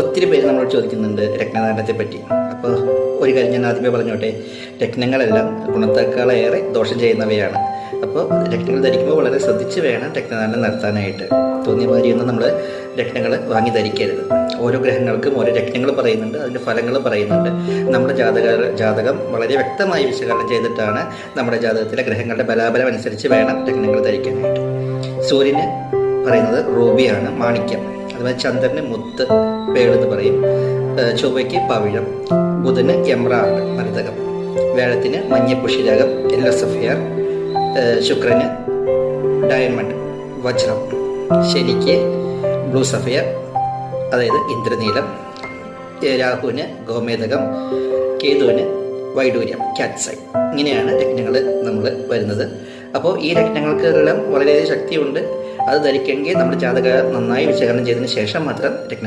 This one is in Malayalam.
ഒത്തിരി പേര് നമ്മളോട് ചോദിക്കുന്നുണ്ട് രത്നദാനത്തെ പറ്റി. അപ്പോൾ ഒരു കാര്യം ഞാൻ ആദ്യമേ പറഞ്ഞോട്ടെ, രത്നങ്ങളെല്ലാം ഗുണത്തേക്കാളേറെ ദോഷം ചെയ്യുന്നവയാണ്. അപ്പോൾ രത്നങ്ങൾ ധരിക്കുമ്പോൾ വളരെ ശ്രദ്ധിച്ച് വേണം രത്നദാനം നടത്താനായിട്ട്. തോന്നിയ മാതിരിയൊന്നും നമ്മൾ രത്നങ്ങൾ വാങ്ങി ധരിക്കരുത്. ഓരോ ഗ്രഹങ്ങൾക്കും ഓരോ രത്നങ്ങൾ പറയുന്നുണ്ട്, അതിൻ്റെ ഫലങ്ങൾ പറയുന്നുണ്ട്. നമ്മുടെ ജാതകം വളരെ വ്യക്തമായി വിശകലനം ചെയ്തിട്ടാണ് നമ്മുടെ ജാതകത്തിലെ ഗ്രഹങ്ങളുടെ ബലാബലം അനുസരിച്ച് വേണം രത്നങ്ങൾ ധരിക്കാനായിട്ട്. സൂര്യന് പറയുന്നത് റൂബിയാണ്, മാണിക്യം. അതുപോലെ ചന്ദ്രന് മുത്ത്, പേളെന്ന് പറയും. ചൊവ്വയ്ക്ക് പവിഴം, ബുധന് എംറാൾഡ്, മരതകം. വ്യാഴത്തിന് മഞ്ഞപ്പുഷിരകം, യെല്ലോ സഫയർ. ശുക്രന് ഡയമണ്ട്, വജ്രം. ശനിക്ക് ബ്ലൂ സഫയർ, അതായത് ഇന്ദ്രനീലം. രാഹുവിന് ഗോമേതകം, കേതുവിന് വൈഡൂര്യം, കാറ്റ്സൈ. ഇങ്ങനെയാണ് രത്നങ്ങൾ നമ്മൾ വരുന്നത്. അപ്പോൾ ഈ രത്നങ്ങൾക്കെല്ലാം വളരെയധികം ശക്തിയുണ്ട്. അത് ധരിക്കണമെങ്കിൽ നമ്മുടെ ജാതകം നന്നായി വിശകലനം ചെയ്തതിന് ശേഷം മാത്രം രത്ന